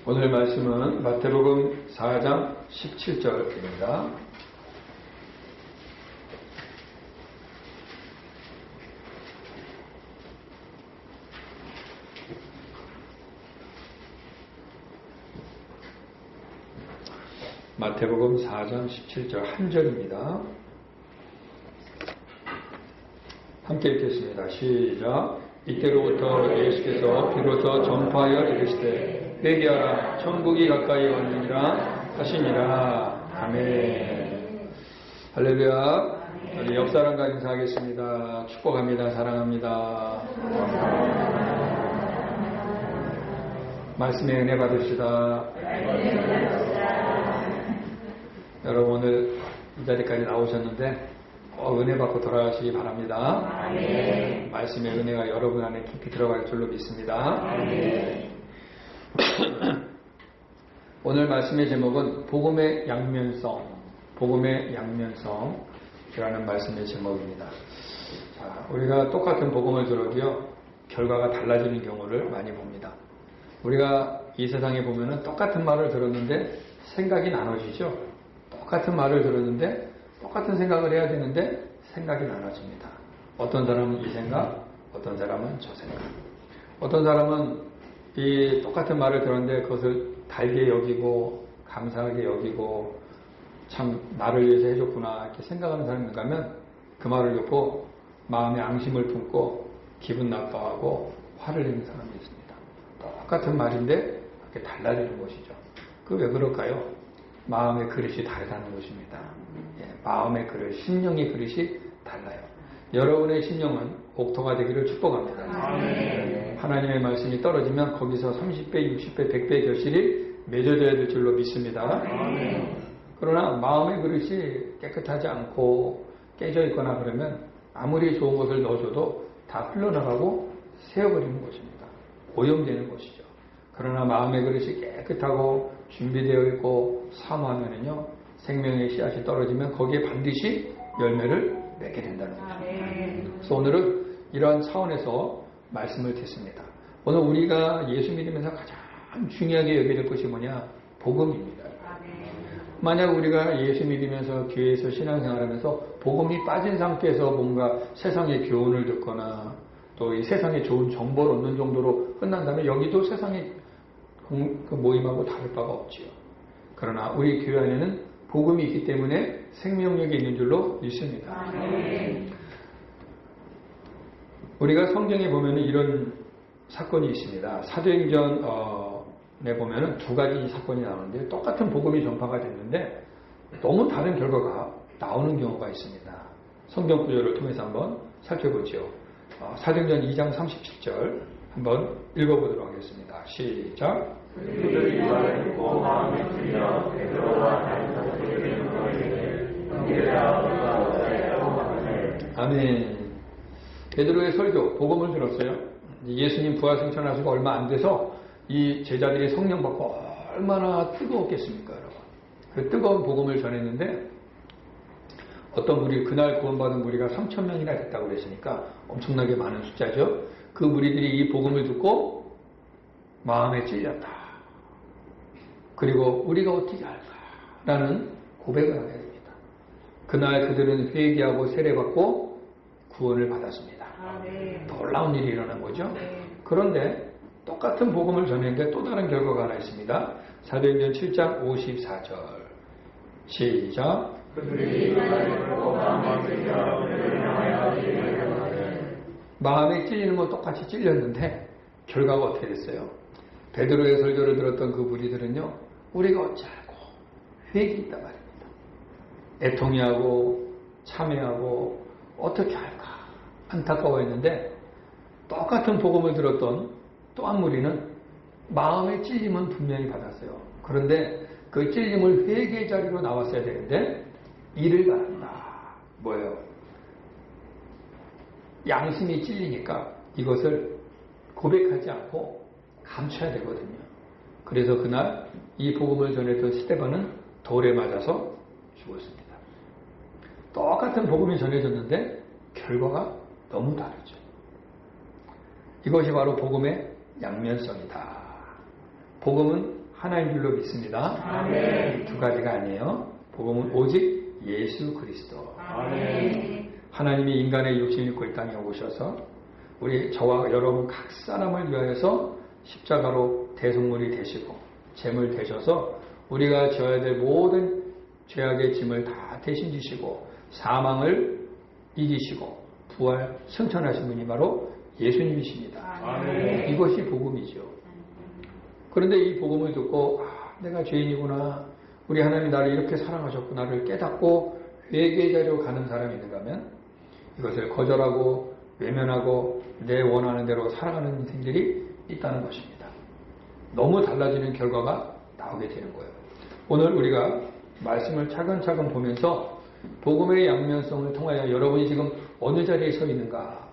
오늘 말씀은 마태복음 4장 17절입니다. 마태복음 4장 17절 한 절입니다. 함께 읽겠습니다. 시작. 이때로부터 예수께서 비로소 전파하여 이르시되 회개하라 천국이 가까이 왔느니라 하시니라. 아멘. 할렐루야. 우리 옆 사람과 인사하겠습니다. 축복합니다. 사랑합니다. 말씀의 은혜 받으시다. 여러분 오늘 이 자리까지 나오셨는데 은혜 받고 돌아가시기 바랍니다. 아멘. 말씀의 은혜가 여러분 안에 깊이 들어갈 줄로 믿습니다. 아멘. 오늘 말씀의 제목은 복음의 양면성, 복음의 양면성이라는 말씀의 제목입니다. 자, 우리가 똑같은 복음을 들어도요 결과가 달라지는 경우를 많이 봅니다. 우리가 이 세상에 보면은 똑같은 말을 들었는데 생각이 나눠지죠. 똑같은 말을 들었는데 똑같은 생각을 해야 되는데 생각이 나눠집니다. 어떤 사람은 이 생각, 어떤 사람은 저 생각. 어떤 사람은 이 똑같은 말을 들었는데 그것을 달게 여기고 감사하게 여기고 참 나를 위해서 해줬구나 이렇게 생각하는 사람이 있다면 그 말을 듣고 마음에 앙심을 품고 기분 나빠하고 화를 내는 사람이 있습니다. 똑같은 말인데 그렇게 달라지는 것이죠. 그 왜 그럴까요? 마음의 그릇이 다르다는 것입니다. 마음의 그릇, 심령의 그릇이 달라요. 여러분의 심령은 옥토가 되기를 축복합니다. 아멘. 하나님의 말씀이 떨어지면 거기서 30배, 60배, 100배의 결실이 맺어져야 될 줄로 믿습니다. 아멘. 그러나 마음의 그릇이 깨끗하지 않고 깨져 있거나 그러면 아무리 좋은 것을 넣어줘도 다 흘러나가고 새어버리는 것입니다. 오염되는 것이죠. 그러나 마음의 그릇이 깨끗하고 준비되어 있고 사모하면은요 생명의 씨앗이 떨어지면 거기에 반드시 열매를 맺게 된다는 것입니다. 그래서 오늘은 이러한 차원에서 말씀을 듣습니다. 오늘 우리가 예수 믿으면서 가장 중요하게 여겨야 될 것이 뭐냐? 복음입니다. 만약 우리가 예수 믿으면서 교회에서 신앙생활하면서 복음이 빠진 상태에서 뭔가 세상의 교훈을 듣거나 또 이 세상에 좋은 정보를 얻는 정도로 끝난다면 여기도 세상의 그 모임하고 다를 바가 없지요. 그러나 우리 교회 안에는 복음이 있기 때문에 생명력이 있는 줄로 믿습니다. 아멘. 우리가 성경에 보면 이런 사건이 있습니다. 사도행전에 보면 두 가지 사건이 나오는데 똑같은 복음이 전파가 됐는데 너무 다른 결과가 나오는 경우가 있습니다. 성경 구절을 통해서 한번 살펴보죠. 사도행전 2장 37절 한번 읽어보도록 하겠습니다. 시작. 그들이 말을 듣고 마음에 들려 베드로와 다른 사도들에게 물어이르되 아멘. 베드로의 설교, 복음을 들었어요. 예수님 부활승천하시고 얼마 안 돼서 이 제자들이 성령 받고 얼마나 뜨거웠겠습니까, 여러분. 그 뜨거운 복음을 전했는데 어떤 무리, 그날 구원받은 무리가 3,000명이나 됐다고 그랬으니까 엄청나게 많은 숫자죠. 그 무리들이 이 복음을 듣고 마음에 찔렸다. 그리고 우리가 어떻게 할까라는 고백을 하게 됩니다. 그날 그들은 회개하고 세례받고 구원을 받았습니다. 놀라운 일이 일어난 거죠. 그런데 똑같은 복음을 전했는데 또 다른 결과가 하나 있습니다. 사도행전 7장 54절 시작. 마음에 찔리는 건 똑같이 찔렸는데 결과가 어떻게 됐어요? 베드로의 설교를 들었던 그 무리들은요 우리가 어찌하고 회개했단 말입니다. 애통해하고 참회하고 어떻게 할까 안타까워했는데 똑같은 복음을 들었던 또 한 무리는 마음의 찔림은 분명히 받았어요. 그런데 그 찔림을 회개의 자리로 나왔어야 되는데 이를 갈았다. 뭐예요? 양심이 찔리니까 이것을 고백하지 않고 감춰야 되거든요. 그래서 그날 이 복음을 전했던 스데반은 돌에 맞아서 죽었습니다. 똑같은 복음이 전해졌는데 결과가 너무 다르죠. 이것이 바로 복음의 양면성이다. 복음은 하나인 줄로 믿습니다. 아멘. 두 가지가 아니에요. 복음은 오직 예수 그리스도. 아멘. 하나님이 인간의 육신을 입고 이 땅에 오셔서 우리 저와 여러분 각 사람을 위하여서 십자가로 대속물이 되시고 제물 되셔서 우리가 져야 될 모든 죄악의 짐을 다 대신 지시고 사망을 이기시고 부활 승천하신 분이 바로 예수님이십니다. 아멘. 이것이 복음이죠. 그런데 이 복음을 듣고 내가 죄인이구나, 우리 하나님이 나를 이렇게 사랑하셨구나를 깨닫고 회개자로 가는 사람이 있는가 하면 이것을 거절하고 외면하고 내 원하는 대로 살아가는 인생들이 있다는 것입니다. 너무 달라지는 결과가 나오게 되는 거예요. 오늘 우리가 말씀을 차근차근 보면서 복음의 양면성을 통하여 여러분이 지금 어느 자리에 서 있는가,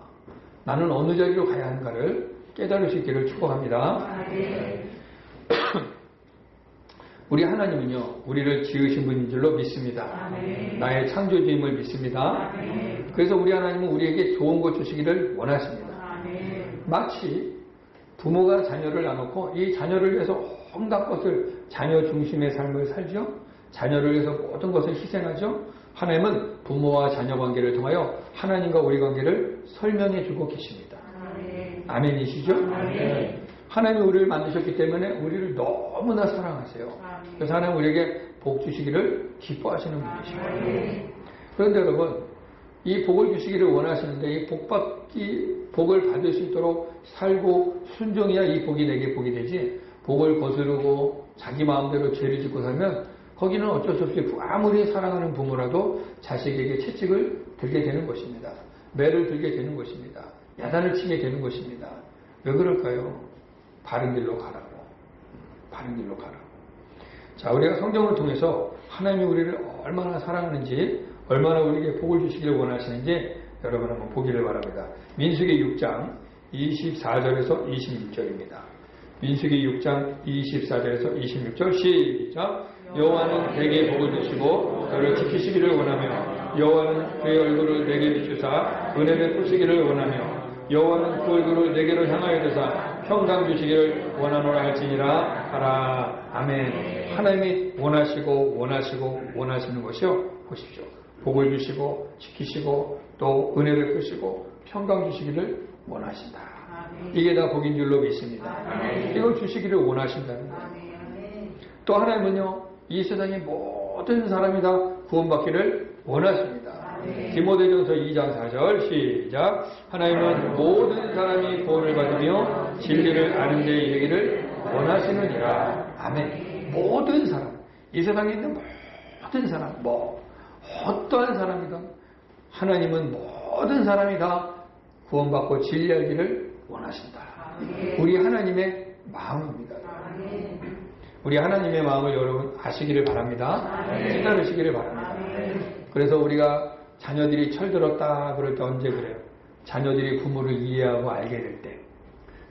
나는 어느 자리로 가야 하는가를 깨달을 수 있기를 축복합니다. 우리 하나님은요, 우리를 지으신 분인 줄로 믿습니다. 나의 창조주임을 믿습니다. 그래서 우리 하나님은 우리에게 좋은 것 주시기를 원하십니다. 마치 부모가 자녀를 낳아놓고 이 자녀를 위해서 온갖 것을, 자녀 중심의 삶을 살죠. 자녀를 위해서 모든 것을 희생하죠. 하나님은 부모와 자녀 관계를 통하여 하나님과 우리 관계를 설명해 주고 계십니다. 아멘이시죠? 하나님이 우리를 만드셨기 때문에 우리를 너무나 사랑하세요. 그래서 하나님 우리에게 복 주시기를 기뻐하시는 분이십니다. 그런데 여러분, 이 복을 주시기를 원하시는데 이 복을 받을 수 있도록 살고 순종해야 이 복이 내게 복이 되지, 복을 거스르고 자기 마음대로 죄를 짓고 살면 거기는 어쩔 수 없이 아무리 사랑하는 부모라도 자식에게 채찍을 들게 되는 것입니다. 매를 들게 되는 것입니다. 야단을 치게 되는 것입니다. 왜 그럴까요? 바른 길로 가라고. 바른 길로 가라고. 자, 우리가 성경을 통해서 하나님이 우리를 얼마나 사랑하는지, 얼마나 우리에게 복을 주시기를 원하시는지 여러분 한번 보기를 바랍니다. 민수기 6장 24절에서 26절입니다. 민수기 6장 24절에서 26절 시작. 여호와는 내게 복을 주시고 너를 지키시기를 원하며 여호와는 그의 얼굴을 내게 비추사 은혜를 베푸시기를 원하며 여호와는 그 얼굴을 내게로 향하여 드사 평강 주시기를 원하노라 할지니라 하라. 아멘. 하나님이 원하시는 것이요, 보십시오. 복을 주시고 지키시고 또 은혜 베푸시고 평강 주시기를 원하신다. 이게 다 복인 줄로 믿습니다. 이걸 주시기를 원하신다는 거예요. 또 하나님은요, 이 세상의 모든 사람이 다 구원받기를 원하십니다. 디모데전서 2장 4절 시작. 하나님은 모든 사람이 구원을 받으며 진리를 아는 데 이르기를 원하시느니라. 아멘. 모든 사람, 이 세상에 있는 모든 사람, 어떠한 사람이든 하나님은 모든 사람이 다 구원받고 진리 알기를 원하신다. 우리 하나님의 마음입니다. 우리 하나님의 마음을 여러분 아시기를 바랍니다. 깨달으시기를 바랍니다. 그래서 우리가 자녀들이 철들었다 그럴 때 언제 그래요? 자녀들이 부모를 이해하고 알게 될 때,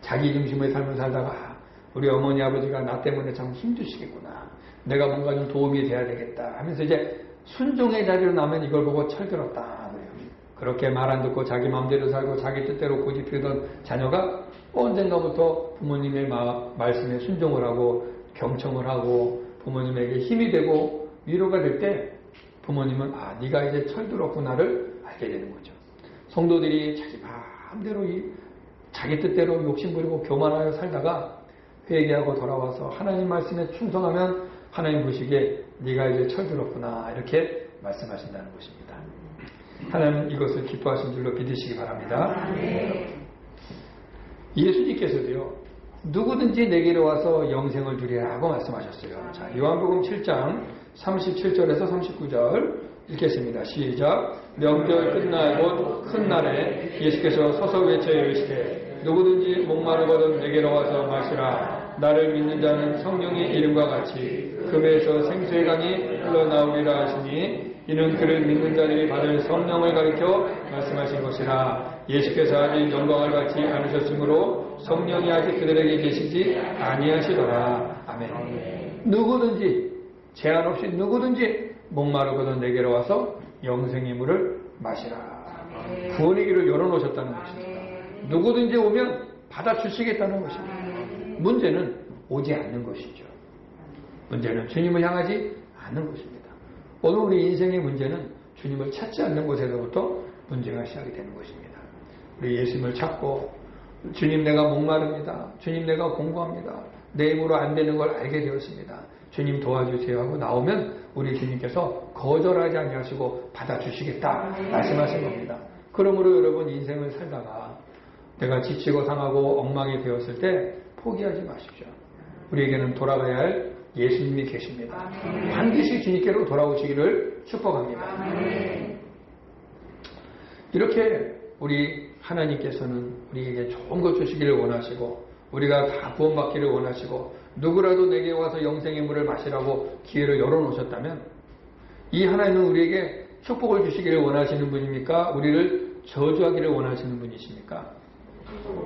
자기 중심의 삶을 살다가 우리 어머니 아버지가 나 때문에 참 힘드시겠구나, 내가 뭔가 좀 도움이 돼야 되겠다 하면서 이제 순종의 자리로 나면 이걸 보고 철들었다 그래요. 그렇게 말 안 듣고 자기 마음대로 살고 자기 뜻대로 고집피던 자녀가 언젠가부터 부모님의 말씀에 순종을 하고 경청을 하고 부모님에게 힘이 되고 위로가 될 때 부모님은 네가 이제 철들었구나를 알게 되는 거죠. 성도들이 자기 마음대로 자기 뜻대로 욕심부리고 교만하여 살다가 회개하고 돌아와서 하나님 말씀에 충성하면 하나님 보시기에 네가 이제 철들었구나 이렇게 말씀하신다는 것입니다. 하나님 이것을 기뻐하신 줄로 믿으시기 바랍니다. 예수님께서도요, 누구든지 내게로 와서 영생을 주리라고 말씀하셨어요. 자, 요한복음 7장 37절에서 39절 읽겠습니다. 시작. 명절 끝날 곧 큰 날에 예수께서 서서 외쳐 이르시되 누구든지 목마르거든 내게로 와서 마시라. 나를 믿는 자는 성령의 이름과 같이 금에서 생수의 강이 흘러나오리라 하시니 이는 그를 믿는 자들이 받을 성령을 가리켜 말씀하신 것이라. 예수께서 아직 영광을 받지 않으셨으므로 성령이 아직 그들에게 계시지 아니하시더라. 아멘. 누구든지, 제한 없이 누구든지 목마르거든 내게로 와서 영생의 물을 마시라. 구원의 길을 열어놓으셨다는 것입니다. 누구든지 오면 받아주시겠다는 것입니다. 문제는 오지 않는 것이죠. 문제는 주님을 향하지 않는 것입니다. 오늘 우리 인생의 문제는 주님을 찾지 않는 곳에서부터 문제가 시작이 되는 것입니다. 우리 예수님을 찾고 주님 내가 목마릅니다. 주님 내가 공부합니다. 내 힘으로 안 되는 걸 알게 되었습니다. 주님 도와주세요 하고 나오면 우리 주님께서 거절하지 아니하시고 받아주시겠다 말씀하신 겁니다. 그러므로 여러분 인생을 살다가 내가 지치고 상하고 엉망이 되었을 때 포기하지 마십시오. 우리에게는 돌아가야 할 예수님이 계십니다. 반드시 주님께로 돌아오시기를 축복합니다. 이렇게 우리 하나님께서는 우리에게 좋은 것 주시기를 원하시고 우리가 다 구원받기를 원하시고 누구라도 내게 와서 영생의 물을 마시라고 기회를 열어놓으셨다면 이 하나님은 우리에게 축복을 주시기를 원하시는 분입니까? 우리를 저주하기를 원하시는 분이십니까?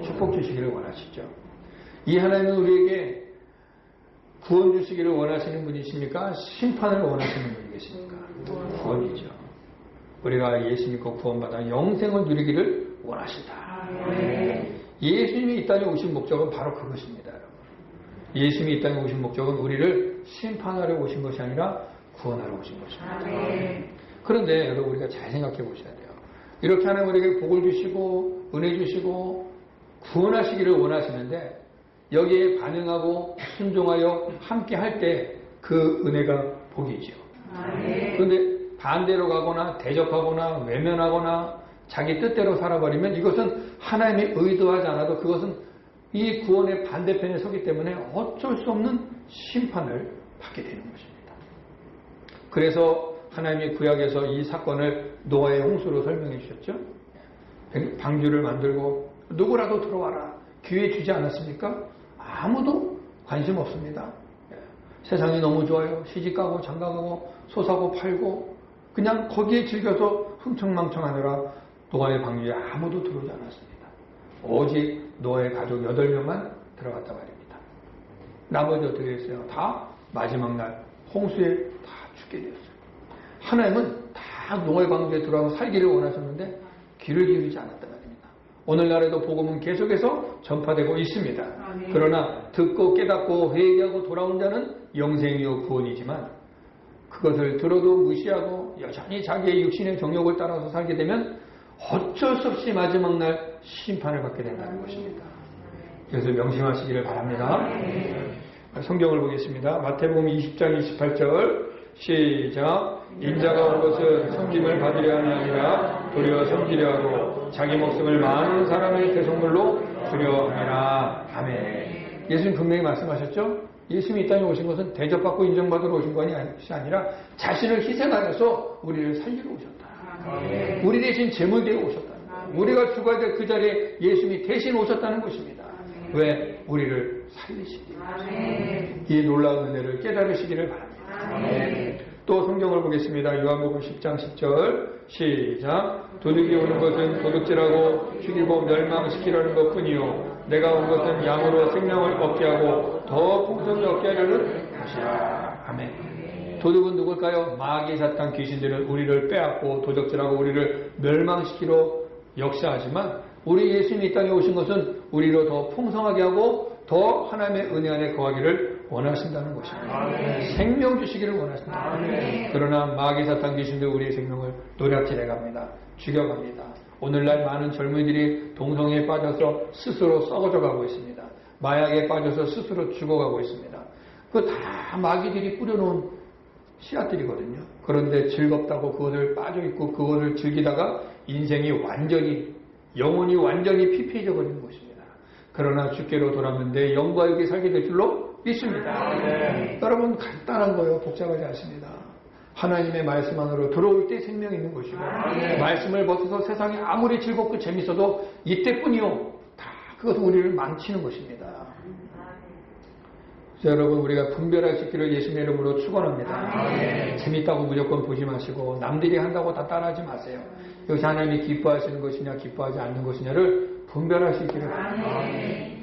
축복 주시기를 원하시죠. 이 하나님은 우리에게 구원 주시기를 원하시는 분이십니까? 심판을 원하시는 분이 계십니까? 구원이죠. 우리가 예수 믿고 구원받아 영생을 누리기를 원하시다. 예수님이 이 땅에 오신 목적은 바로 그것입니다. 여러분. 예수님이 이 땅에 오신 목적은 우리를 심판하러 오신 것이 아니라 구원하러 오신 것입니다. 그런데 여러분 우리가 잘 생각해 보셔야 돼요. 이렇게 하나님 우리에게 복을 주시고 은혜 주시고 구원하시기를 원하시는데 여기에 반응하고 순종하여 함께 할 때 그 은혜가 복이죠. 그런데 반대로 가거나 대적하거나 외면하거나 자기 뜻대로 살아버리면 이것은 하나님이 의도하지 않아도 그것은 이 구원의 반대편에 서기 때문에 어쩔 수 없는 심판을 받게 되는 것입니다. 그래서 하나님이 구약에서 이 사건을 노아의 홍수로 설명해 주셨죠. 방주를 만들고 누구라도 들어와라 기회 주지 않았습니까? 아무도 관심 없습니다. 세상이 너무 좋아요. 시집가고 장가가고 소사고 팔고 그냥 거기에 즐겨서 흥청망청하느라 노아의 방주에 아무도 들어오지 않았습니다. 오직 노아의 가족 8명만 들어갔다 말입니다. 나머지 어떻게 됐어요? 다 마지막 날 홍수에 다 죽게 되었어요. 하나님은 다 노아의 방주에 들어가서 살기를 원하셨는데 귀를 기울이지 않았다 말입니다. 오늘날에도 복음은 계속해서 전파되고 있습니다. 그러나 듣고 깨닫고 회개하고 돌아온 자는 영생이요 구원이지만 그것을 들어도 무시하고 여전히 자기의 육신의 정욕을 따라서 살게 되면 어쩔 수 없이 마지막 날 심판을 받게 된다는 것입니다. 그래서 명심하시기를 바랍니다. 성경을 보겠습니다. 마태복음 20장 28절 시작. 인자가 온 것은 섬김을 받으려 하니 아니라 도리어 섬기려 하고 자기 목숨을 많은 사람의 대속물로 주려 함이라. 아멘. 예수님 분명히 말씀하셨죠. 예수님이 이 땅에 오신 것은 대접받고 인정받으러 오신 것이 아니라 자신을 희생하여서 우리를 살리러 오셨다. 우리 대신 제물 되어 오셨다. 우리가 죽어야 될 그 자리에 예수님이 대신 오셨다는 것입니다. 왜? 우리를 살리시기 위해. 이 놀라운 은혜를 깨달으시기를 바랍니다. 또 성경을 보겠습니다. 요한복음 10장 10절 시작. 도둑이 오는 것은 도둑질하고 죽이고 멸망시키려는 것뿐이요 내가 온 것은 양으로 생명을 얻게 하고 더 풍성히 얻게 하려는 것이라. 아멘. 도둑은 누굴까요? 마귀 사탄 귀신들은 우리를 빼앗고 도적질하고 우리를 멸망시키러 역사하지만 우리 예수님이 이 땅에 오신 것은 우리로 더 풍성하게 하고 더 하나님의 은혜 안에 거하기를 원하신다는 것입니다. 생명 주시기를 원하신다. 그러나 마귀 사탄 귀신들 우리의 생명을 노략질해 갑니다. 죽여갑니다. 오늘날 많은 젊은이들이 동성애에 빠져서 스스로 썩어져 가고 있습니다. 마약에 빠져서 스스로 죽어가고 있습니다. 그거 다 마귀들이 뿌려놓은 씨앗들이거든요. 그런데 즐겁다고 그것을 빠져있고 그것을 즐기다가 인생이 완전히 영혼이 완전히 피폐해져 버리는 것입니다. 그러나 주께로 돌아오는데 영과 육이 살게 될 줄로 믿습니다. 여러분 간단한 거예요. 복잡하지 않습니다. 하나님의 말씀 안으로 들어올 때 생명이 있는 것이고 말씀을 벗어서 세상이 아무리 즐겁고 재밌어도 이때뿐이요. 다 그것은 우리를 망치는 것입니다. 여러분 우리가 분별할 수 있기를 예수님의 이름으로 축원합니다. 재밌다고 무조건 보지 마시고 남들이 한다고 다 따라하지 마세요. 여기서 하나님이 기뻐하시는 것이냐 기뻐하지 않는 것이냐를 분별할 수 있기를 바랍니다.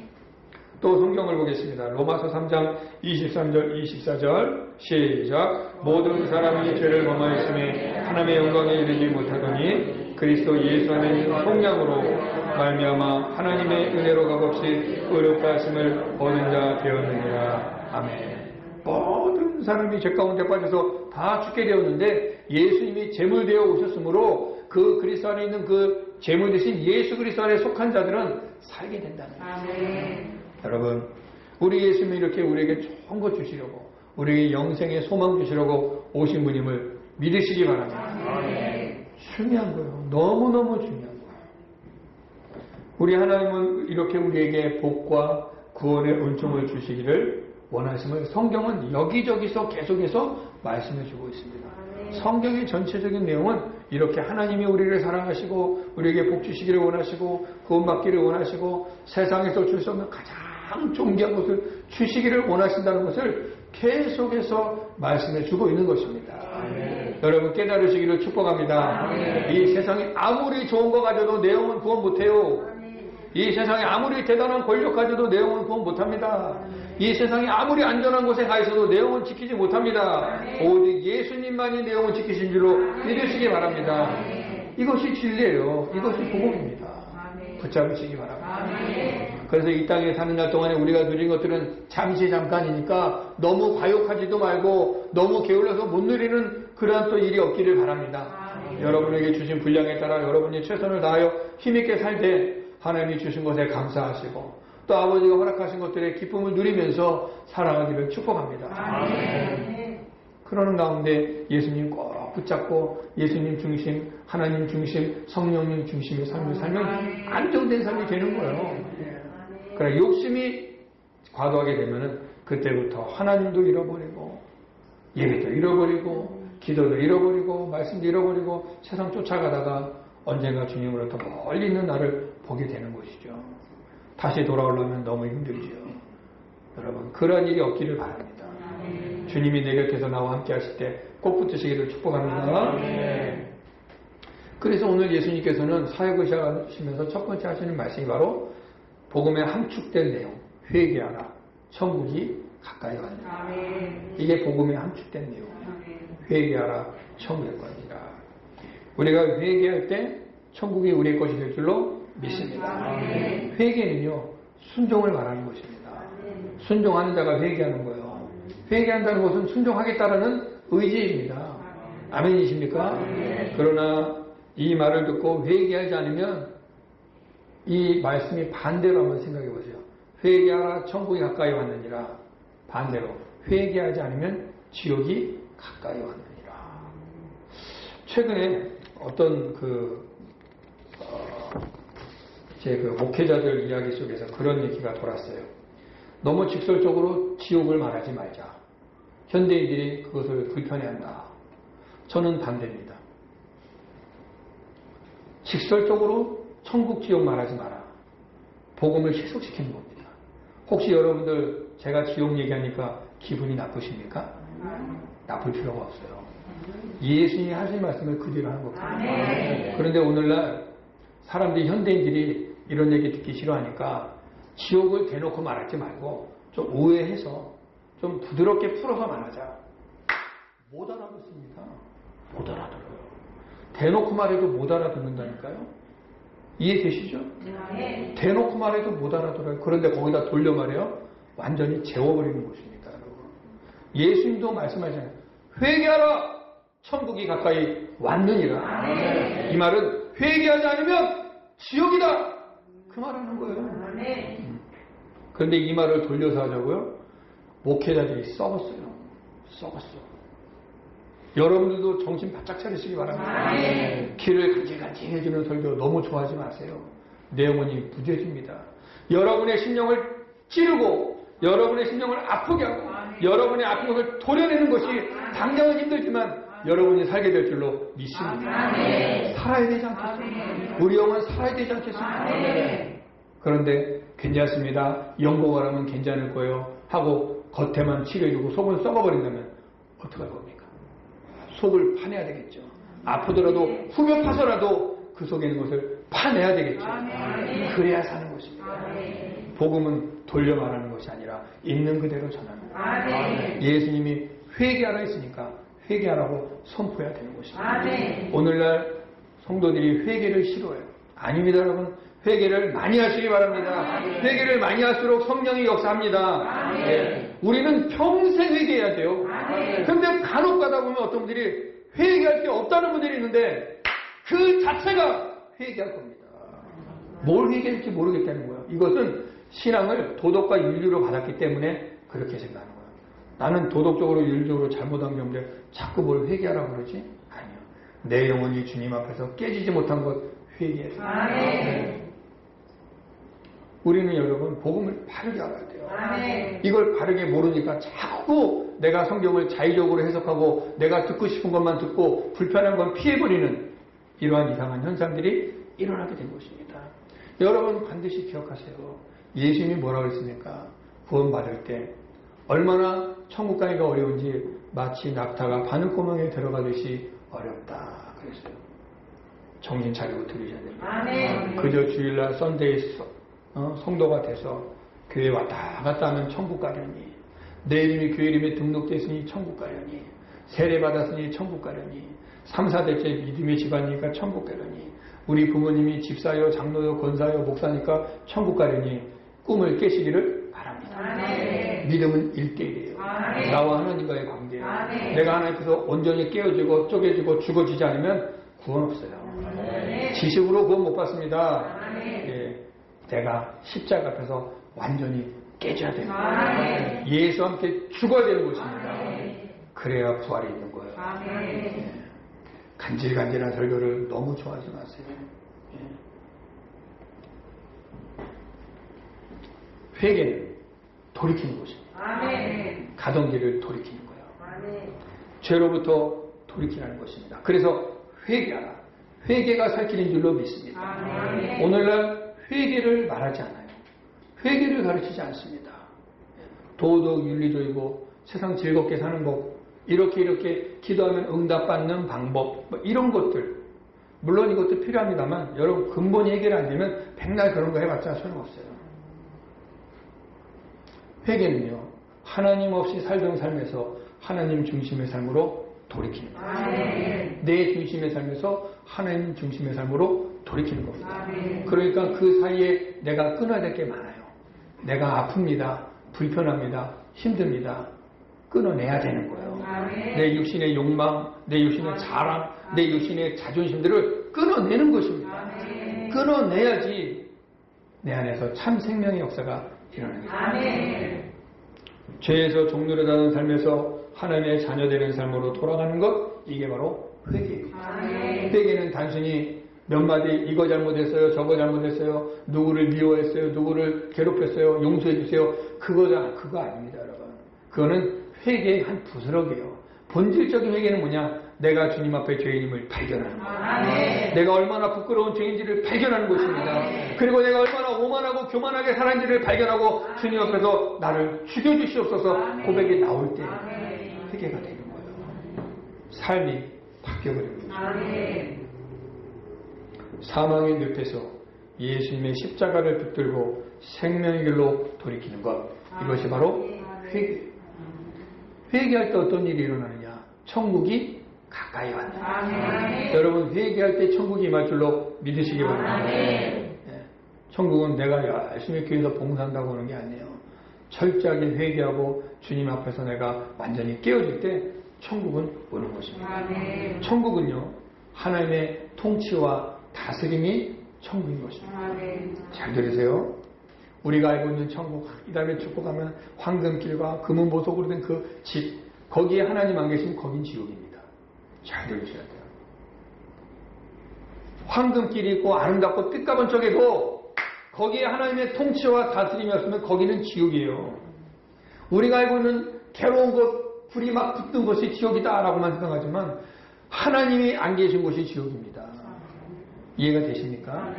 또 성경을 보겠습니다. 로마서 3장 23절 24절 시작. 모든 사람이 죄를 범하였음에 하나님의 영광에 이르지 못하더니 그리스도 예수 안에 있는 성량으로 말미암아 하나님의 은혜로 값없이 의롭다 하심을 얻은 자 되었느니라. 아멘. 모든 많은 사람이 죄 가운데 빠져서 다 죽게 되었는데 예수님이 제물되어 오셨으므로 그 그리스도 안에 있는 그 제물 대신 예수 그리스도 안에 속한 자들은 살게 된다는 거예요. 여러분, 우리 예수님이 이렇게 우리에게 좋은 것 주시려고, 우리에게 영생의 소망 주시려고 오신 분임을 믿으시기 바랍니다. 중요한 거예요. 너무너무 중요한 거예요. 우리 하나님은 이렇게 우리에게 복과 구원의 은총을 주시기를 원하심을 성경은 여기저기서 계속해서 말씀해 주고 있습니다. 성경의 전체적인 내용은 이렇게 하나님이 우리를 사랑하시고 우리에게 복 주시기를 원하시고 구원받기를 원하시고 세상에서 줄 수 없는 가장 존귀한 것을 주시기를 원하신다는 것을 계속해서 말씀해 주고 있는 것입니다. 여러분 깨달으시기를 축복합니다. 이 세상이 아무리 좋은 거 가져도 내 영혼 구원 못해요. 이 세상에 아무리 대단한 권력 가져도 내 영혼 구원 못합니다. 이 세상에 아무리 안전한 곳에 가 있어도 내 영혼 지키지 못합니다. 오직 예수님만이 내 영혼 지키신 줄로 믿으시기 바랍니다. 이것이 진리예요. 이것이 복음입니다. 붙잡으시기 바랍니다. 그래서 이 땅에 사는 날 동안에 우리가 누린 것들은 잠시 잠깐이니까 너무 과욕하지도 말고 너무 게을러서 못 누리는 그러한 또 일이 없기를 바랍니다. 여러분에게 주신 분량에 따라 여러분이 최선을 다하여 힘있게 살 때 하나님이 주신 것에 감사하시고 또 아버지가 허락하신 것들의 기쁨을 누리면서 살아가기를 축복합니다. 그러는 가운데 예수님 꼭 붙잡고 예수님 중심, 하나님 중심, 성령님 중심의 삶을 살면 안정된 삶이 되는 거예요. 그러나 욕심이 과도하게 되면은 그때부터 하나님도 잃어버리고 예배도 잃어버리고 기도도 잃어버리고 말씀도 잃어버리고 세상 쫓아가다가 언젠가 주님으로부터 멀리 있는 나를 보게 되는 것이죠. 다시 돌아오려면 너무 힘들죠. 여러분 그런 일이 없기를 바랍니다. 주님이 내 곁에서 나와 함께 하실 때 꼭 붙으시기를 축복합니다. 그래서 오늘 예수님께서는 사역을 시작하시면서 첫 번째 하시는 말씀이 바로 복음에 함축된 내용, 회개하라, 천국이 가까이 왔느니라. 이게 복음에 함축된 내용, 회개하라, 천국의 것이라. 우리가 회개할 때 천국이 우리의 것이 될 줄로 믿습니다. 회개는요 순종을 말하는 것입니다. 순종하는 자가 회개하는 거예요. 회개한다는 것은 순종하겠다라는 의지입니다. 아멘이십니까? 그러나 이 말을 듣고 회개하지 않으면 이 말씀이 반대로 한번 생각해 보세요. 회개하라 천국이 가까이 왔느니라. 반대로 회개하지 않으면 지옥이 가까이 왔느니라. 최근에 어떤 제 목회자들 이야기 속에서 그런 얘기가 돌았어요. 너무 직설적으로 지옥을 말하지 말자. 현대인들이 그것을 불편해한다. 저는 반대입니다. 직설적으로 천국 지옥 말하지 마라. 복음을 희석시키는 겁니다. 혹시 여러분들 제가 지옥 얘기하니까 기분이 나쁘십니까? 나쁠 필요가 없어요. 예수님이 하신 말씀을 그대로 하는 겁니다. 그런데 오늘날 사람들이 현대인들이 이런 얘기 듣기 싫어하니까 지옥을 대놓고 말하지 말고 좀 우회해서 좀 부드럽게 풀어서 말하자. 못 알아듣습니다. 못 알아들어요. 대놓고 말해도 못 알아듣는다니까요. 이해되시죠? 대놓고 말해도 못 알아들어요. 그런데 거기다 돌려 말해요. 완전히 재워버리는 것입니다. 여러분. 예수님도 말씀하시잖아요. 회개하라! 천국이 가까이 왔느니라. 이 말은 회개하지 않으면 지옥이다! 그 말하는 거예요. 그런데 이 말을 돌려서 하자고요? 목회자들이 썩었어요. 썩었어. 여러분들도 정신 바짝 차리시기 바랍니다. 귀를 간질간질 해주는 설교 너무 좋아하지 마세요. 내 영혼이 부재집니다. 여러분의 심령을 찌르고 여러분의 심령을 아프게 하고 여러분의 아픈 것을 도려내는 것이 당장은 힘들지만 여러분이 살게 될 줄로 믿습니다. 살아야 되지 않겠습니까? 우리 영혼 살아야 되지 않겠습니까? 그런데 괜찮습니다. 영국을 하면 괜찮을 거예요. 하고 겉에만 칠해주고 속은 썩어버린다면 어떡할 겁니까? 속을 파내야 되겠죠. 아프더라도 후벼 파서라도 그 속에 있는 것을 파내야 되겠죠. 그래야 사는 것입니다. 복음은 돌려 말하는 것이 아니라 있는 그대로 전합니다. 예수님이 회개하라 했으니까 회개하라고 선포해야 되는 것입니다. 오늘날 성도들이 회개를 싫어해요. 아닙니다, 여러분. 회개를 많이 하시기 바랍니다. 회개를 많이 할수록 성령이 역사합니다. 우리는 평생 회개해야 돼요. 아멘. 근데 간혹 가다 보면 어떤 분들이 회개할 게 없다는 분들이 있는데 그 자체가 회개할 겁니다. 뭘 회개할지 모르겠다는 거예요. 이것은 신앙을 도덕과 윤리로 받았기 때문에 그렇게 생각하는 거예요. 나는 도덕적으로 윤리적으로 잘못한 게 없는데 자꾸 뭘 회개하라고 그러지? 아니요. 내 영혼이 주님 앞에서 깨지지 못한 것 회개해서. 아멘. 우리는 여러분 복음을 바르게 알아야 돼요. 아멘. 이걸 바르게 모르니까 자꾸 내가 성경을 자의적으로 해석하고 내가 듣고 싶은 것만 듣고 불편한 건 피해버리는 이러한 이상한 현상들이 일어나게 된 것입니다. 여러분 반드시 기억하세요. 예수님이 뭐라고 했습니까? 구원받을 때 얼마나 천국 가기가 어려운지 마치 낙타가 바늘구멍에 들어가듯이 어렵다 그랬어요. 정신 차리고 들으셔야 됩니다. 아멘. 그저 주일날 썬데이 성도가 돼서 교회 왔다 갔다 하면 천국 가려니, 내 이름이 교회 이름에 등록됐으니 천국 가려니, 세례 받았으니 천국 가려니, 3, 4대째 믿음의 집안이니까 천국 가려니, 우리 부모님이 집사요 장로요 권사요 목사니까 천국 가려니 꿈을 깨시기를 바랍니다. 아멘. 믿음은 1대1이에요. 아멘. 나와 하나님과의 관계예요. 아멘. 내가 하나님께서 온전히 깨어지고 쪼개지고 죽어지지 않으면 구원 없어요. 아멘. 지식으로 구원 못 받습니다. 아멘. 예, 내가 십자가 앞에서 완전히 깨져야 됩니다. 아멘. 예수와 함께 죽어야 되는 것입니다. 아멘. 그래야 부활이 있는 거예요. 아멘. 예, 간질간질한 설교를 너무 좋아하지 마세요. 예. 회개는 돌이키는 것입니다. 아멘. 가던 길을 돌이키는 거예요. 아멘. 죄로부터 돌이키라는 것입니다. 그래서 회개하라. 회개가 살길인 줄로 믿습니다. 아멘. 오늘날 회개를 말하지 않아요. 회개를 가르치지 않습니다. 도덕 윤리적이고 세상 즐겁게 사는 법, 이렇게 기도하면 응답받는 방법, 뭐 이런 것들, 물론 이것도 필요합니다만 여러분 근본이 해결 안 되면 백날 그런 거 해봤자 소용없어요. 회개는요, 하나님 없이 살던 삶에서 하나님 중심의 삶으로 돌이키는 거예요. 아멘. 내 중심의 삶에서 하나님 중심의 삶으로 돌이키는 겁니다. 아멘. 그러니까 그 사이에 내가 끊어야 될 게 많아요. 내가 아픕니다. 불편합니다. 힘듭니다. 끊어내야 되는 거예요. 아멘. 내 육신의 욕망, 내 육신의 자랑, 내 육신의 자존심들을 끊어내는 것입니다. 아멘. 끊어내야지 내 안에서 참 생명의 역사가 일어나게 됩니다. 아멘. 죄에서 종로를 다는 삶에서 하나님의 자녀되는 삶으로 돌아가는 것, 이게 바로 회개입니다. 아멘. 회개는 단순히 몇 마디 이거 잘못했어요, 저거 잘못했어요, 누구를 미워했어요, 누구를 괴롭혔어요, 용서해 주세요. 그거 아닙니다, 여러분. 그거는 회개의 한 부스럭이에요. 본질적인 회개는 뭐냐? 내가 주님 앞에 죄인임을 발견하는 거예요. 아멘. 내가 얼마나 부끄러운 죄인지를 발견하는 것입니다. 아멘. 그리고 내가 얼마나 오만하고 교만하게 살았는지를 발견하고 주님 앞에서 나를 죽여주시옵소서 아멘. 고백이 나올 때 아멘. 회개가 되는 거예요. 삶이 바뀌어버립니다. 아멘. 사망의 늪에서 예수님의 십자가를 붙들고 생명의 길로 돌이키는 것, 이것이 바로 회개예요. 회개할 때 어떤 일이 일어나느냐? 천국이 가까이 왔다. 아멘. 여러분 회개할 때 천국이 임할 줄로 믿으시기 바랍니다. 아멘. 예. 천국은 내가 열심히 교회에서 봉사한다고 하는 게 아니에요. 철저하게 회개하고 주님 앞에서 내가 완전히 깨어질 때 천국은 오는 것입니다. 아멘. 천국은요, 하나님의 통치와 다스림이 천국인 것입니다. 아멘. 잘 들으세요. 우리가 알고 있는 천국, 이 다음에 죽고 가면 황금길과 금은 보석으로 된 그 집, 거기에 하나님 안 계시면 거긴 지옥입니다. 잘 들으셔야 돼요. 황금길이 있고 아름답고 뜻가본 쪽에도 거기에 하나님의 통치와 다스림이 없으면 거기는 지옥이에요. 우리가 알고 있는 괴로운 곳, 불이 막 붙는 것이 지옥이다라고만 생각하지만 하나님이 안 계신 곳이 지옥입니다. 이해가 되십니까?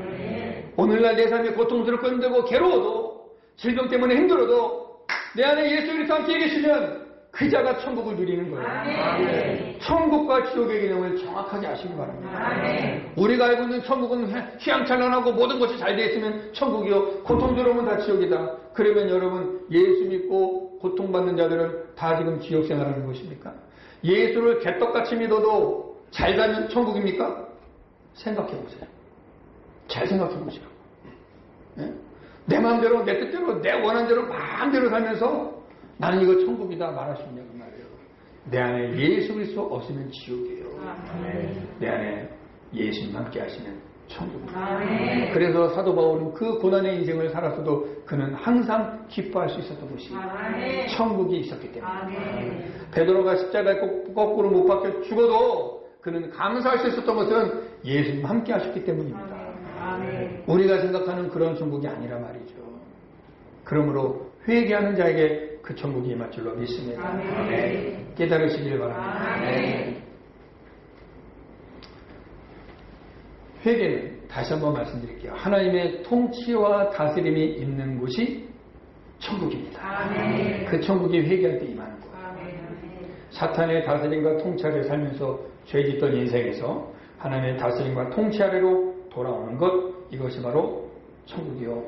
오늘날 내 삶이 고통스럽고 힘들고 괴로워도, 질병 때문에 힘들어도 내 안에 예수 그리스도 함께 계시면 그 자가 천국을 누리는 거예요. 아멘. 천국과 지옥의 개념을 정확하게 아시기 바랍니다. 아멘. 우리가 알고 있는 천국은 휘황찬란하고 모든 것이 잘 되어 있으면 천국이요, 고통스러우면 다 지옥이다. 그러면 여러분 예수 믿고 고통받는 자들은 다 지금 지옥 생활하는 것입니까? 예수를 개떡같이 믿어도 잘 가면 천국입니까? 생각해 보세요. 잘 생각해 보시라고. 예? 내 마음대로, 내 뜻대로, 내 원하는 대로 마음대로 살면서 나는 이거 천국이다 말할 수 있냐고 말이에요. 내 안에 예수 그리스도 없으면 지옥이에요. 내 안에 예수님 함께 하시면 천국입니다. 그래서 사도 바울은 그 고난의 인생을 살았어도 그는 항상 기뻐할 수 있었던 것이 천국이 있었기 때문에. 베드로가 십자가에 거꾸로 못 박혀 죽어도 그는 감사할 수 있었던 것은 예수님 함께 하셨기 때문입니다. 우리가 생각하는 그런 천국이 아니라 말이죠. 그러므로 회개하는 자에게 그 천국이 임할 줄로 믿습니다. 깨달으시길 바랍니다. 회개는 다시 한번 말씀드릴게요. 하나님의 통치와 다스림이 있는 곳이 천국입니다. 그 천국이 회개할 때 임하는 거예요. 사탄의 다스림과 통치 아래 살면서 죄 짓던 인생에서 하나님의 다스림과 통치 아래로 돌아오는 것, 이것이 바로 천국이요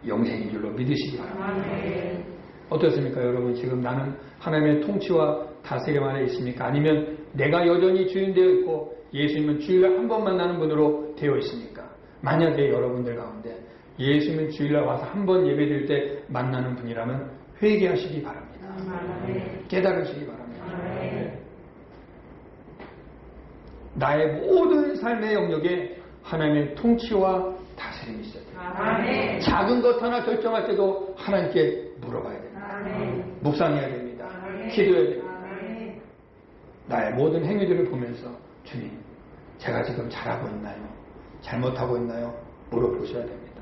영생인 줄로 믿으시기 바랍니다. 어떻습니까 여러분? 지금 나는 하나님의 통치와 다스림 안에 있습니까? 아니면 내가 여전히 주인 되어 있고 예수님은 주일날 한 번 만나는 분으로 되어 있습니까? 만약에 여러분들 가운데 예수님은 주일날 와서 한 번 예배드릴 때 만나는 분이라면 회개하시기 바랍니다. 깨달으시기 바랍니다. 나의 모든 삶의 영역에 하나님의 통치와 다스림이 있어야 돼요. 작은 것 하나 결정할 때도 하나님께 물어봐야 됩니다. 묵상해야 됩니다. 기도해야 됩니다. 나의 모든 행위들을 보면서 주님, 제가 지금 잘하고 있나요? 잘못하고 있나요? 물어보셔야 됩니다.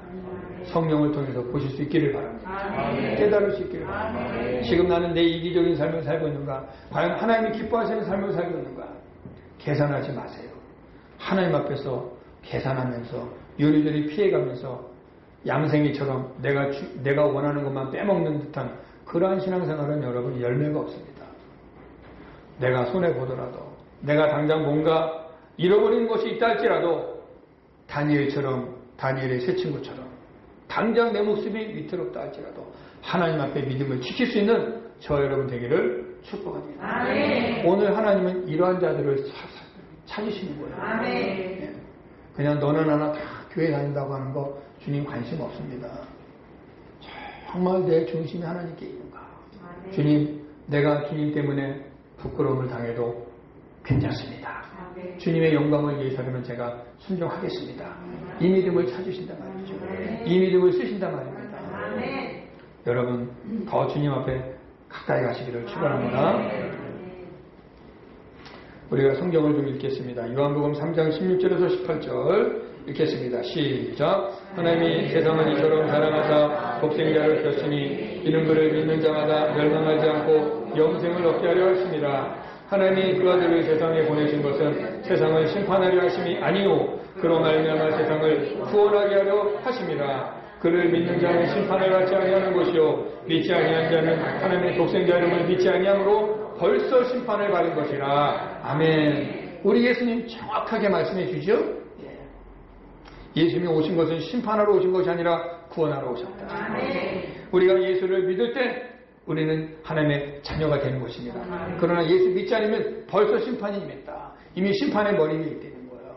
성령을 통해서 보실 수 있기를 바랍니다. 깨달을 수 있기를 바랍니다. 지금 나는 내 이기적인 삶을 살고 있는가? 과연 하나님이 기뻐하시는 삶을 살고 있는가? 계산하지 마세요. 하나님 앞에서 계산하면서 요리조리 피해가면서 양생이처럼 내가 원하는 것만 빼먹는 듯한 그러한 신앙생활은 여러분 열매가 없습니다. 내가 손해보더라도 내가 당장 뭔가 잃어버린 것이 있다 할지라도 다니엘의 세 친구처럼 당장 내 목숨이 위태롭다 할지라도 하나님 앞에 믿음을 지킬 수 있는 저 여러분 되기를 축복합니다. 오늘 하나님은 이러한 자들을 찾으시는 거예요. 네. 그냥 너는 하나 다 교회 다닌다고 하는 거 주님 관심 없습니다. 정말 내 중심이 하나님께 있는가? 주님, 내가 주님 때문에 부끄러움을 당해도 괜찮습니다. 주님의 영광을 위해서라면 제가 순종하겠습니다. 이 믿음을 찾으신단 말이죠. 이 믿음을 쓰신단 말입니다. 여러분 더 주님 앞에 가까이 가시기를 축원합니다. 우리가 성경을 좀 읽겠습니다. 요한복음 3장 16절에서 18절 읽겠습니다. 시작. 하나님이 세상을 이처럼 사랑하사 독생자를 주셨으니 이는 그를 믿는 자마다 멸망하지 않고 영생을 얻게 하려 하십니다. 하나님이 그 아들을 세상에 보내신 것은 세상을 심판하려 하심이 아니요 그로 말미암아 세상을 구원하게 하려 하십니다. 그를 믿는 자는 심판을 받지 아니하는 것이요 믿지 아니한 자는 하나님의 독생자 이름을 믿지 아니함으로 벌써 심판을 받은 것이라. 아멘. 우리 예수님 정확하게 말씀해 주죠. 예수님이 오신 것은 심판하러 오신 것이 아니라 구원하러 오셨다. 우리가 예수를 믿을 때 우리는 하나님의 자녀가 되는 것입니다. 그러나 예수 믿지 않으면 벌써 심판이 임했다. 이미 심판의 머리 위에 있다는 거예요.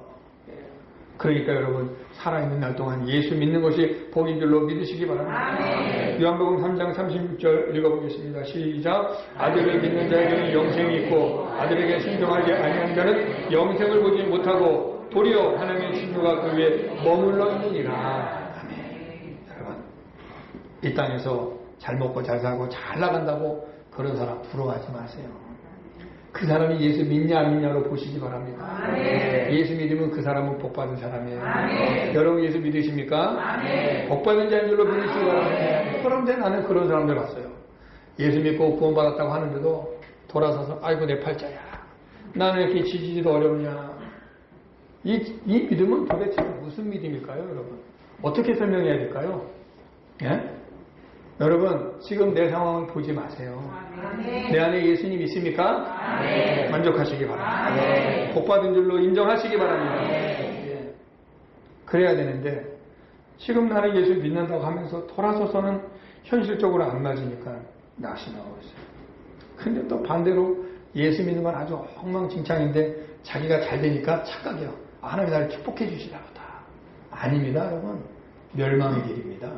그러니까 여러분 살아있는 날 동안 예수 믿는 것이 복인 줄로 믿으시기 바랍니다. 요한복음 3장 36절 읽어보겠습니다. 시작. 아들을 믿는 자에게는 영생이 있고 아들에게 순종하지 아니한 자는 영생을 보지 못하고 도리어 하나님의 친구가 그 위에 머물러 있느니라. 아멘. 여러분 이 땅에서 잘 먹고 잘 살고 잘 나간다고 그런 사람 부러워하지 마세요. 그 사람이 예수 믿냐 안 믿냐로 보시기 바랍니다. 아멘. 예수 믿으면 그 사람은 복받은 사람이에요. 아멘. 여러분 예수 믿으십니까? 아멘. 복받은 자인 줄로 믿으시기 바랍니다. 그런데 나는 그런 사람들 봤어요. 예수 믿고 구원받았다고 하는데도 돌아서서 아이고 내 팔자야. 나는 이렇게 지지지도 어렵냐. 이 믿음은 도대체 무슨 믿음일까요 여러분? 어떻게 설명해야 될까요? 예? 여러분 지금 내 상황을 보지 마세요. 내 안에 예수님 있습니까? 만족하시기 바랍니다. 복받은 줄로 인정하시기 바랍니다. 예. 그래야 되는데 지금 나는 예수 믿는다고 하면서 돌아서서는 현실적으로 안 맞으니까 낙심하고 있어요. 근데 또 반대로 예수 믿는 건 아주 엉망진창인데 자기가 잘 되니까 착각해요. 하나님이 나를 축복해 주시나 보다. 아닙니다 여러분. 멸망의 길입니다.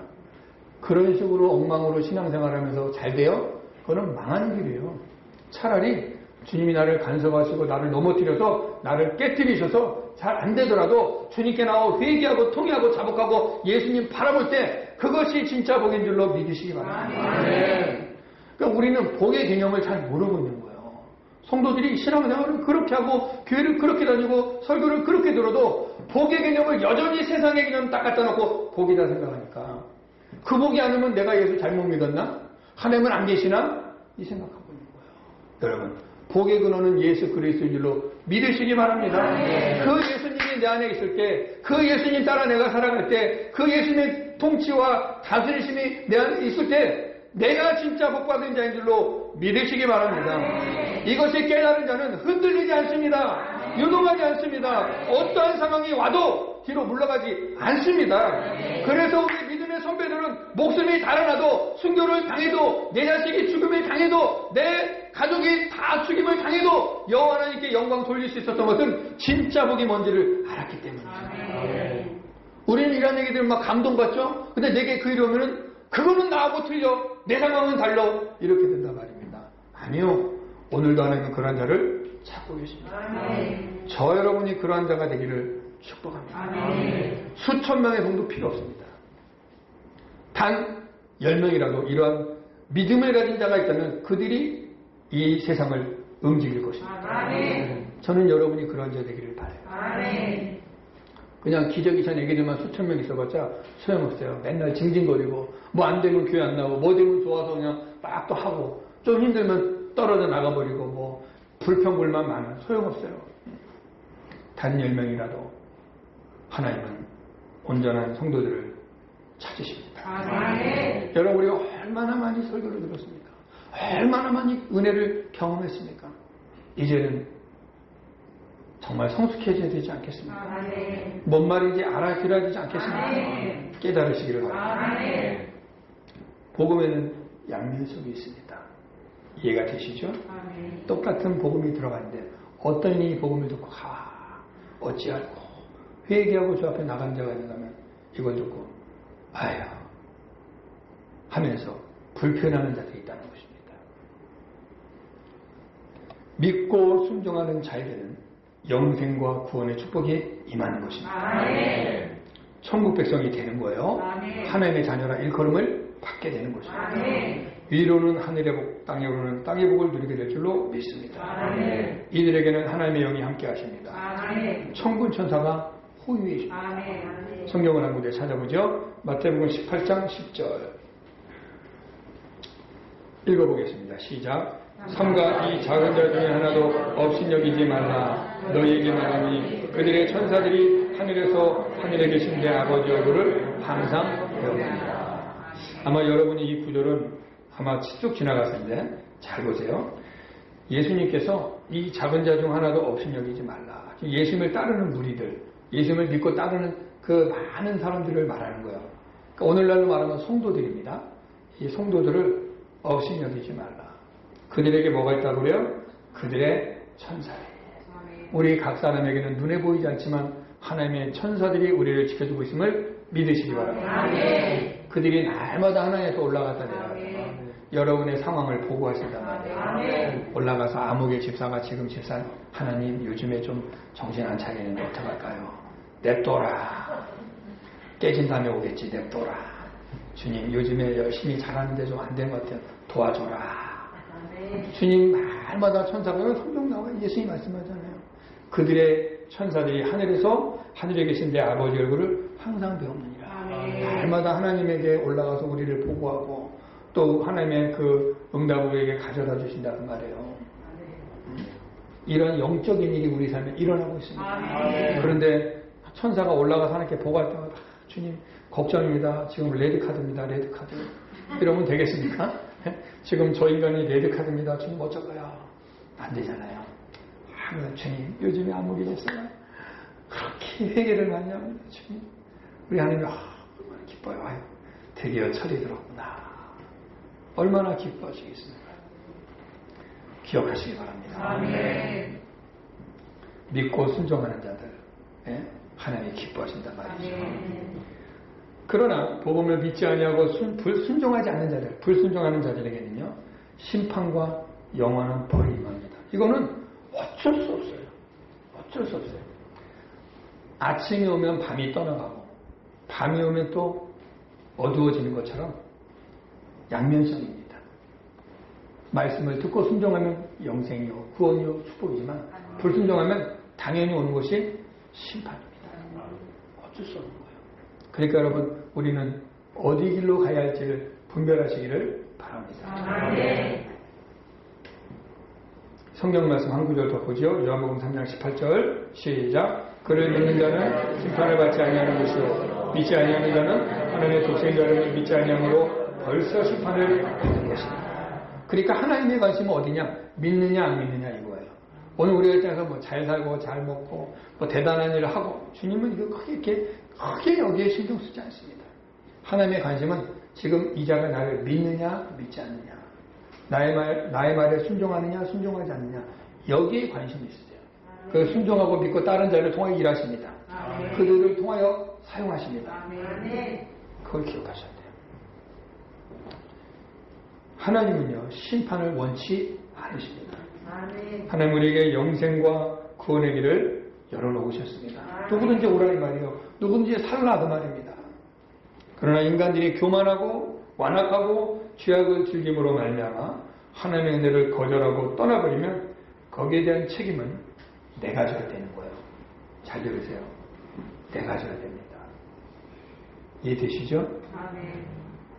그런 식으로 엉망으로 신앙생활하면서 잘 돼요? 그거는 망하는 길이에요. 차라리 주님이 나를 간섭하시고 나를 넘어뜨려서 나를 깨뜨리셔서 잘 안 되더라도 주님께 나와 회개하고 통회하고 자복하고 예수님 바라볼 때 그것이 진짜 복인 줄로 믿으시기 바랍니다. 그러니까 우리는 복의 개념을 잘 모르고 있는 거예요. 성도들이 신앙생활을 그렇게 하고 교회를 그렇게 다니고 설교를 그렇게 들어도 복의 개념을 여전히 세상의 개념 딱 갖다 놓고 복이다 생각하니까 그 복이 아니면 내가 예수 잘못 믿었나? 하나님은 안 계시나? 이 생각하고 있는 거예요. 여러분, 복의 근원은 예수 그리스도인 줄로 믿으시기 바랍니다. 그 예수님이 내 안에 있을 때, 그 예수님 따라 내가 살아갈 때, 그 예수님의 통치와 다스리심이 내 안에 있을 때 내가 진짜 복받은 자인 줄로 믿으시기 바랍니다. 이것이 깨달은 자는 흔들리지 않습니다. 유동하지 않습니다. 어떠한 상황이 와도 뒤로 물러가지 않습니다. 그래서 우리 믿음의 선배들은 목숨이 달아나도 순교를 당해도 내 자식이 죽음을 당해도 내 가족이 다 죽임을 당해도 여호와 하나님께 영광 돌릴 수 있었던 것은 진짜 복이 뭔지를 알았기 때문이죠. 우리는 이런 얘기들 막 감동받죠? 근데 내게 그 일이 오면은 그거는 나하고 틀려. 내 상황은 달라. 이렇게 된단 말입니다. 아니요. 오늘도 하나님은 그러한 자를 찾고 계십니다. 저 여러분이 그러한 자가 되기를 축복합니다. 수천 명의 성도 필요 없습니다. 단 10명이라도 이러한 믿음을 가진 자가 있다면 그들이 이 세상을 움직일 것입니다. 저는 여러분이 그러한 자 되기를 바라요. 그냥 기저귀찬 애기들만 수천 명 있어봤자 소용없어요. 맨날 징징거리고 뭐 안 되면 교회 안 나오고 뭐 되면 좋아서 그냥 막 또 하고 좀 힘들면 떨어져 나가버리고 뭐 불평불만 많은 소용없어요. 단 10명이라도 하나님은 온전한 성도들을 찾으십니다. 여러분 우리가 얼마나 많이 설교를 들었습니까? 얼마나 많이 은혜를 경험했습니까? 이제는 정말 성숙해져야 되지 않겠습니까? 뭔 말인지 알아들어야 되지 않겠습니까? 깨달으시기를 바랍니다. 복음에는 양면성이 있습니다. 이해가 되시죠? 똑같은 복음이 들어가는데 어떤 이이 복음을 듣고 어찌하고 회개하고 저 앞에 나간 자가 있는가면 이걸 듣고 아유 하면서 불편하는 자들이 있다는 것입니다. 믿고 순종하는 자에게는 영생과 구원의 축복이 임하는 것입니다. 천국 백성이 되는 거예요. 하나님의 자녀라 일컬음을 받게 되는 것입니다. 위로는 하늘의 복, 땅으로는 땅의 복을 누리게 될 줄로 믿습니다. 이들에게는 하나님의 영이 함께 하십니다. 천군 천사가 호유해 줍니다. 성경을 한 군데 찾아보죠. 마태복음 18장 10절 읽어보겠습니다. 시작. 삼가 이 작은 자 중에 하나도 업신여기지 말라. 너희에게 말하니 그들의 천사들이 하늘에서 하늘에 계신 내 아버지 얼굴을 항상 배웁니다. 아마 여러분이 이 구절은 아마 쭉 지나갔을 텐데 잘 보세요. 예수님께서 이 작은 자 중 하나도 업신여기지 말라. 예수님을 따르는 무리들, 예수님을 믿고 따르는 그 많은 사람들을 말하는 거예요. 그러니까 오늘날로 말하면 성도들입니다. 이 성도들을 업신여기지 말라. 그들에게 뭐가 있다고 그래요? 그들의 천사들. 우리 각 사람에게는 눈에 보이지 않지만 하나님의 천사들이 우리를 지켜주고 있음을 믿으시기 바랍니다. 그들이 날마다 하나님에서 올라갔다 내려갔다 여러분의 상황을 보고하신단 말이에요. 올라가서 아무개 집사가 지금 집사 하나님 요즘에 좀 정신 안 차리는데 어떡할까요? 냅둬라. 깨진 다음에 오겠지. 냅둬라. 주님 요즘에 열심히 잘하는데 좀 안 된 것 같아요. 도와줘라. 주님 날마다 천사가 성경 나와 예수님이 말씀하잖아요. 그들의 천사들이 하늘에서 하늘에 계신 내 아버지 얼굴을 항상 배우느니라. 날마다 하나님에게 올라가서 우리를 보고하고 또 하나님의 그 응답을 우리에게 가져다 주신다는 말이에요. 이런 영적인 일이 우리 삶에 일어나고 있습니다. 그런데 천사가 올라가서 하나님께 보고할 때마다 주님 걱정입니다. 지금 레드카드입니다. 레드카드. 이러면 되겠습니까? 지금 저 인간이 레드카드입니다. 지금 어쩔까요? 안 되잖아요. 주님 요즘에 아무리 됐어요. 그렇게 회개를 많이 합니다. 주님 우리 하나님이 얼마나 기뻐요. 아유, 드디어 철이 들었구나. 얼마나 기뻐하시겠습니까? 기억하시기 바랍니다. 믿고 순종하는 자들 하나님이 기뻐하신단 말이죠. 그러나 복음을 믿지 아니하고 불순종하지 않는 자들, 불순종하는 자들에게는요 심판과 영원한 벌이 임합니다. 이거는 어쩔 수 없어요. 어쩔 수 없어요. 아침이 오면 밤이 떠나가고 밤이 오면 또 어두워지는 것처럼 양면성입니다. 말씀을 듣고 순종하면 영생이요 구원이요 축복이지만 불순종하면 당연히 오는 것이 심판입니다. 어쩔 수 없는 거예요. 그러니까 여러분 우리는 어디 길로 가야 할지를 분별하시기를 바랍니다. 성경 말씀 한 구절 더 보죠. 요한복음 3장 18절 시작. 그를 믿는 자는 심판을 받지 아니하는 것이요 믿지 아니하는 자는 하나님의 독생자를 믿지 아니함으로 벌써 심판을 받는 것입니다. 그러니까 하나님의 관심은 어디냐? 믿느냐 안 믿느냐 이거예요. 오늘 우리가 입장에서 뭐 잘 살고 잘 먹고 뭐 대단한 일을 하고 주님은 이거 크게 여기에 신경 쓰지 않습니다. 하나님의 관심은 지금 이 자가 나를 믿느냐 믿지 않느냐, 나의 말에 순종하느냐 순종하지 않느냐, 여기에 관심이 있으세요. 그 순종하고 믿고 다른 자를 통하여 일하십니다. 그들을 통하여 사용하십니다. 그걸 기억하셔야 돼요. 하나님은요 심판을 원치 않으십니다. 하나님 우리에게 영생과 구원의 길을 열어놓으셨습니다. 누구든지 오라는 말이요 누구든지 살라 그 말입니다. 그러나 인간들이 교만하고 완악하고 죄악을 즐김으로 말미암아 하나님의 은혜를 거절하고 떠나버리면 거기에 대한 책임은 내가 져야 되는 거예요. 잘 들으세요. 내가 져야 됩니다. 이해되시죠?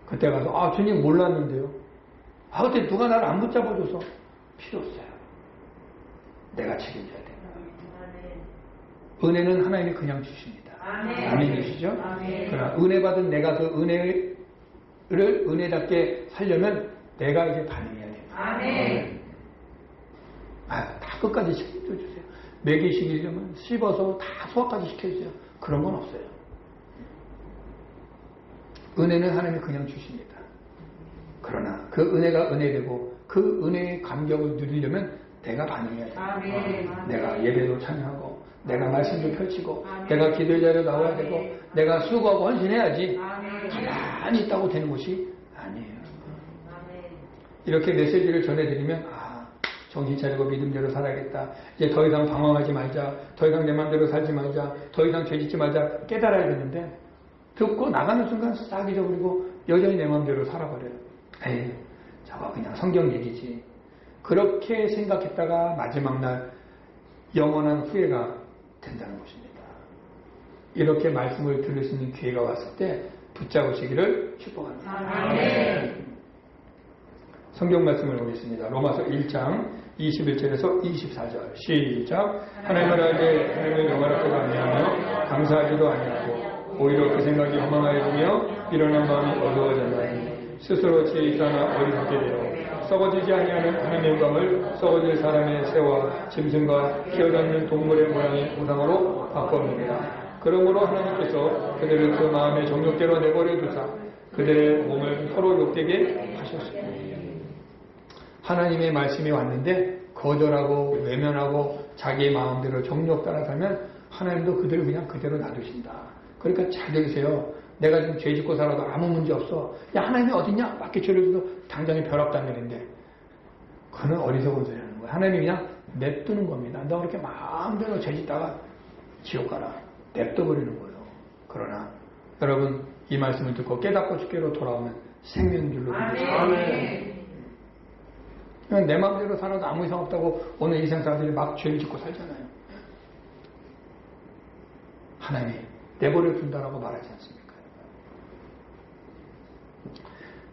그때 가서 주님 몰랐는데요. 그때 누가 나를 안 붙잡아줘서 필요 없어요. 내가 책임져야 됩니다. 은혜는 하나님이 그냥 주십니다. 아멘이시죠? 그러나 은혜 받은 내가 그 은혜를 은혜답게 살려면 내가 이제 반응해야 됩니다. 다 끝까지 시켜주세요. 먹이시키려면 씹어서 다 소화까지 시켜주세요. 그런 건 없어요. 은혜는 하나님이 그냥 주십니다. 그러나 그 은혜가 은혜되고 그 은혜의 감격을 누리려면 내가 반응해야 됩니다. 내가 예배도 참여하고 내가 말씀도 펼치고 내가 기도의 자리에 나와야 되고 내가 수고하고 헌신해야지 가만히 있다고 되는 것이 아니에요. 이렇게 메시지를 전해드리면 정신 차리고 믿음대로 살아야겠다. 이제 더 이상 방황하지 말자. 더 이상 내 마음대로 살지 말자. 더 이상 죄짓지 말자. 깨달아야겠는데 듣고 나가는 순간 싹 잊어버리고 여전히 내 마음대로 살아버려요. 에이 저거 그냥 성경 얘기지. 그렇게 생각했다가 마지막 날 영원한 후회가 된다는 것입니다. 이렇게 말씀을 들을 수 있는 기회가 왔을 때 붙잡으시기를 축복합니다. 성경 말씀을 보겠습니다. 로마서 1장 21절에서 24절 시작. 하나님을 알되 하나님을 영화롭게도 아니하며 감사하지도 아니하고 오히려 그 생각이 허망하여지며 미련한 마음이 어두워졌나니 스스로 지혜 있다나 어리석게 되어 썩어지지 아니하는 하나님의 영광을 썩어질 사람의 새와 짐승과 기어다니는 동물의 모양의 우상으로 바꿔놓습니다. 그러므로 하나님께서 그들을 그 마음의 정욕대로 내버려 두사 그들의 몸을 서로 욕되게 하셨습니다. 하나님의 말씀이 왔는데 거절하고 외면하고 자기 마음대로 정욕 따라 살면 하나님도 그들을 그냥 그대로 놔두신다. 그러니까 잘 들으세요. 내가 지금 죄 짓고 살아도 아무 문제 없어. 야 하나님이 어딨냐? 밖에 죄를 줘도 당장에 별 없다는 일인데 그는 어리석은 소리 하는 거예요. 하나님이 그냥 냅두는 겁니다. 너 그렇게 마음대로 죄 짓다가 지옥 가라. 냅둬버리는 거예요. 그러나 여러분 이 말씀을 듣고 깨닫고 주께로 돌아오면 생명줄로 믿으시고 그냥 내 마음대로 살아도 아무 이상 없다고 오늘 이 세상사람들이 막 죄를 짓고 살잖아요. 하나님이 내버려 둔다라고 말하지 않습니까?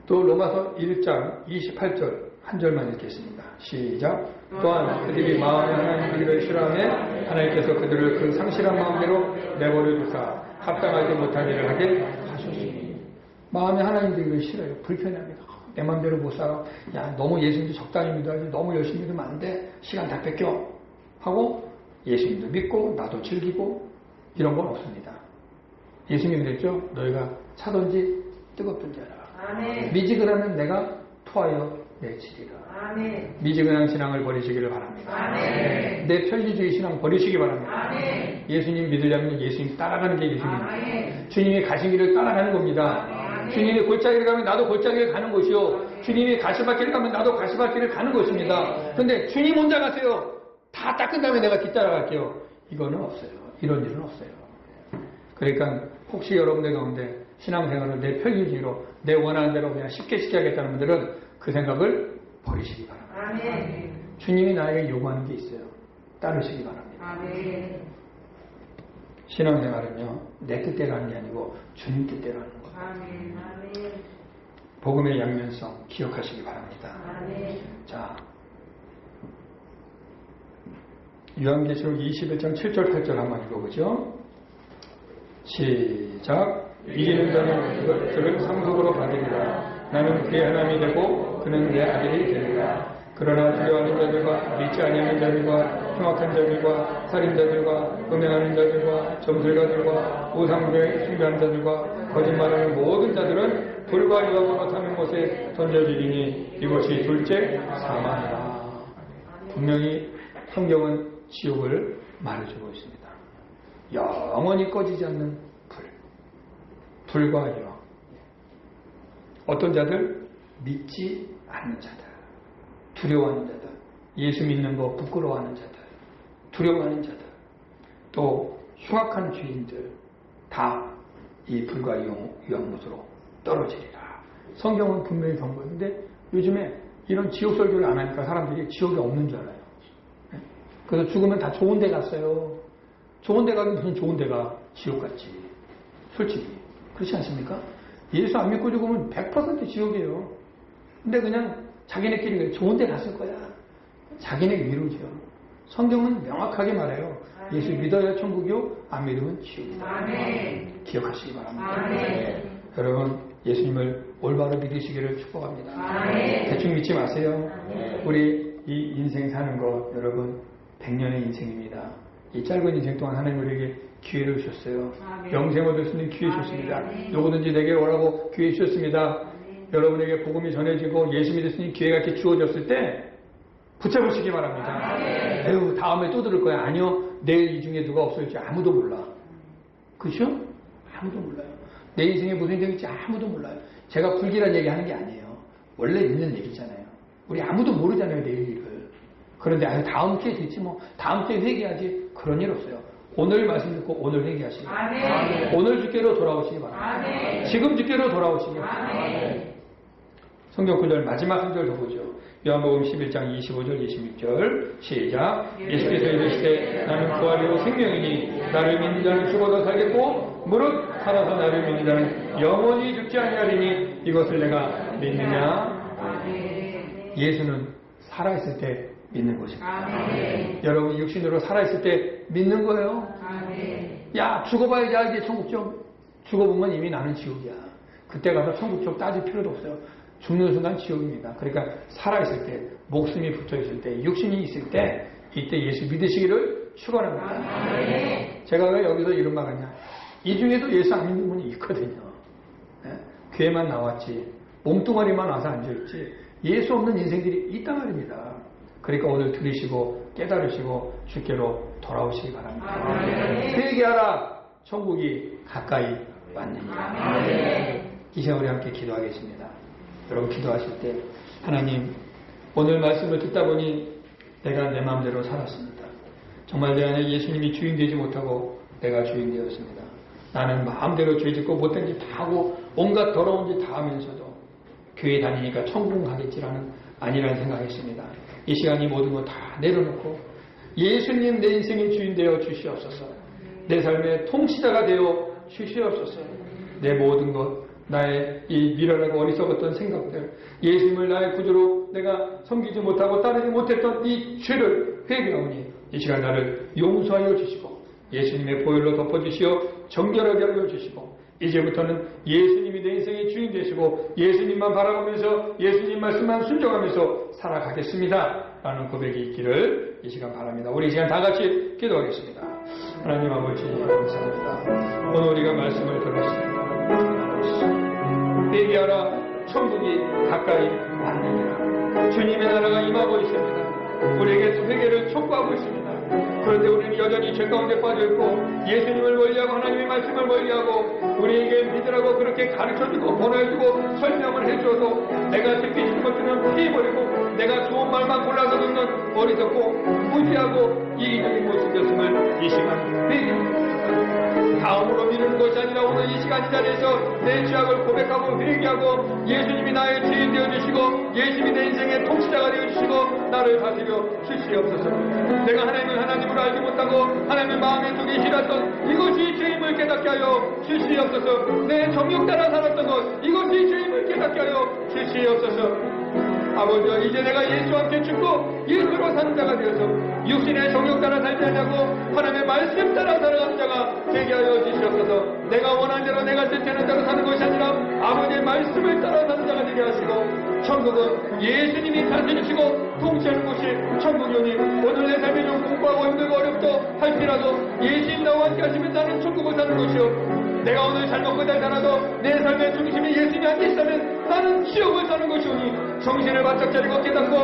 또 로마서 1장 28절 한 절만 읽겠습니다. 시작. 또한 그들이 마음에 하나님 그들을 싫어하며 하나님께서 그들을 그 상실한 마음대로 내버려 두사 합당하지 못한 일을 하게 하셨으니 마음에 하나님 그들을 싫어요. 불편합니다. 내 마음대로 못 살아. 야 너무 예수님도 적당히 믿어야지. 너무 열심히 믿으면 안 돼. 시간 다 뺏겨. 하고 예수님도 믿고 나도 즐기고 이런 건 없습니다. 예수님이 그랬죠. 너희가 차든지 뜨겁든지 하라. 미지근하면 내가 토하여 내치리라. 미지근한 신앙을 버리시기를 바랍니다. 내 편리주의 신앙 버리시기 바랍니다. 예수님 믿으려면 예수님 따라가는 게 예수님. 주님이 가신 길을 따라가는 겁니다. 주님이 골짜기를 가면 나도 골짜기를 가는 것이요. 주님이 가시밭길을 가면 나도 가시밭길을 가는 것입니다. 근데 주님 혼자 가세요. 다 닦은 다음에 내가 뒤따라갈게요. 이거는 없어요. 이런 일은 없어요. 그러니까 혹시 여러분들 가운데 신앙생활을 내 편리주의로 내 원하는 대로 그냥 쉽게 하겠다는 분들은 그 생각을 버리시기 바랍니다. 주님이 나에게 요구하는 게 있어요. 따르시기 바랍니다. 신앙생활은요, 내 뜻대로 하는 게 아니고 주님 뜻대로 하는 거예요. 복음의 양면성 기억하시기 바랍니다. 자, 요한계시록 21장 7절 8절 한번 읽어보죠. 시작. 이기는 자는 그를 상속으로 받으리라. 나는 그의 하나님이 되고 그는 내 아들이 되리라. 그러나 두려워하는 자들과 믿지 아니하는 자들과 흉악한 자들과 살인자들과 음행하는 자들과 점술가들과 우상을 숭배하는 자들과 거짓말하는 모든 자들은 불과 유황과 타는 곳에 던져지리니 이것이 둘째 사망이라. 분명히 성경은 지옥을 말해주고 있습니다. 영원히 꺼지지 않는 불과 유황. 어떤 자들? 믿지 않는 자들, 두려워하는 자들, 예수 믿는 거 부끄러워하는 자들, 두려워하는 자들, 또 흉악한 죄인들 다 이 불과 유황못으로 떨어지리라. 성경은 분명히 경고했는데 요즘에 이런 지옥 설교를 안 하니까 사람들이 지옥이 없는 줄 알아요. 그래서 죽으면 다 좋은 데 갔어요. 좋은 데 가긴 무슨 좋은 데가 지옥 같지. 솔직히 그렇지 않습니까? 예수 안 믿고 죽으면 100% 지옥이에요. 근데 그냥 자기네끼리 좋은 데 갔을 거야. 자기네 위로죠. 성경은 명확하게 말해요. 예수 믿어야 천국이요, 안 믿으면 지옥이다. 기억하시기 바랍니다. 여러분, 예수님을 올바로 믿으시기를 축복합니다. 대충 믿지 마세요. 우리 이 인생 사는 거 여러분 100년의 인생입니다. 이 짧은 인생 동안 하나님 우리에게 기회를 주셨어요. 영생 얻을 수 있는 기회 주셨습니다. 누구든지 내게 오라고 기회 주셨습니다. 여러분에게 복음이 전해지고 예수 믿을 수 있는 기회가 이렇게 주어졌을 때 붙잡으시기 바랍니다. 에휴, 다음에 또 들을 거야. 아니요. 내일 이 중에 누가 없어질지 아무도 몰라. 그렇죠? 아무도 몰라요. 내 인생에 무슨 일이 있을지 아무도 몰라요. 제가 불길한 얘기 하는 게 아니에요. 원래 있는 얘기잖아요. 우리 아무도 모르잖아요. 내일 일을. 그런데 아유, 다음 주에 됐지 뭐. 다음 주에 회개하지. 그런 일 없어요. 오늘 말씀 듣고 오늘 회개하시기 바랍니다. 오늘 주께로 돌아오시기 바랍니다. 지금 주께로 돌아오시기 바랍니다. 성경 구절 마지막 한 절 더 보죠. 요한복음 11장 25절 26절 시작. 예수께서 이르시되 나는 부활이요 생명이니 나를 믿는 자는 죽어도 살겠고 무릇 살아서 나를 믿는 자는 영원히 죽지 아니하리니 이것을 내가 믿느냐. 예수는 살아있을 때 믿는 것입니다. 여러분 육신으로 살아있을 때 믿는 거예요. 야, 죽어봐야지 알지. 천국 쪽 죽어보면 이미 나는 지옥이야. 그때 가서 천국 쪽 따질 필요도 없어요. 죽는 순간 지옥입니다. 그러니까 살아있을 때, 목숨이 붙어있을 때, 육신이 있을 때, 이때 예수 믿으시기를 축원합니다. 제가 왜 여기서 이런 말 하냐. 이 중에도 예수 안 믿는 분이 있거든요. 교회만 나왔지, 몸뚱아리만 와서 앉아있지, 예수 없는 인생들이 있단 말입니다. 그러니까 오늘 들으시고 깨달으시고 주께로 돌아오시기 바랍니다. 회개하라. 천국이 가까이 왔느니라. 이 시간 우리 함께 기도하겠습니다. 여러분 기도하실 때 하나님 오늘 말씀을 듣다 보니 내가 내 마음대로 살았습니다. 정말 내 안에 예수님이 주인 되지 못하고 내가 주인 되었습니다. 나는 마음대로 죄짓고 못된 짓 다 하고 온갖 더러운 짓 다 하면서도 교회 다니니까 천국 가겠지라는 아니라는 생각했습니다. 이 시간 이 모든 거 다 내려놓고 예수님 내 인생의 주인 되어 주시옵소서. 내 삶의 통치자가 되어 주시옵소서. 내 모든 것 나의 이 미련하고 어리석었던 생각들, 예수님을 나의 구주로 내가 섬기지 못하고 따르지 못했던 이 죄를 회개하오니 이 시간 나를 용서하여 주시고 예수님의 보혈로 덮어주시어 정결하게 하여 주시고 이제부터는 예수님이 내 인생의 주인 되시고 예수님만 바라보면서 예수님 말씀만 순종하면서 살아가겠습니다 라는 고백이 있기를 이 시간 바랍니다. 우리 이 시간 다 같이 기도하겠습니다. 하나님 아버지 감사합니다. 오늘 우리가 말씀을 들었습니다. 회개하라. 천국이 가까이 왔느니라. 주님의 나라가 임하고 있습니다. 우리에게 회개를 촉구하고 있습니다. 그런데 우리는 여전히 죄 가운데 빠져있고 예수님을 멀리하고 하나님의 말씀을 멀리하고 우리에게 믿으라고 그렇게 가르쳐주고 보내주고 설명을 해줘도 내가 듣기 싫은 것들은 피해버리고 내가 좋은 말만 골라서 듣는 어리석고 무지하고 이기적인 모습이었음을 이 시간 회개합니다. 다음으로 미루는 것이 아니라 오늘 이 시간 이 자리에서 내 죄악을 고백하고 회개하고 예수님이 나의 주인 되어주시고 예수님이 내 인생의 통치자가 되어주시고 나를 다스려 주시옵소서. 내가 하나님을 하나님으로 알지 못하고 하나님의 마음에 두기 싫었던 이것이 죄임을 깨닫게 하여 주시옵소서. 내 정욕 따라 살았던 것 이것이 죄임을 깨닫게 하여 주시옵소서. 아버지여, 이제 내가 예수와 함께 죽고 예수로 사는 자가 되어서 육신의 정욕 따라 살지 않냐고 하나님의 말씀 따라 살아가는 자가 되게 하여 주시옵소서. 내가 원하는 대로 내가 뜻하는 대로 사는 것이 아니라 아버지의 말씀을 따라 사는 자가 되게 하시고 천국은 예수님이 다스리시고 통치하는 곳이 천국이오니 오늘 내 삶이 좀 공부하고 힘들고 어렵다 할지라도 예수님 나와 함께 하시면 나는 천국을 사는 것이요, 내가 오늘 잘 먹고 잘 살아도 내 삶의 중심이 예수님이 안 계시다면 나는 지옥을 사는 것이오니 정신을 바짝 차리고 깨닫고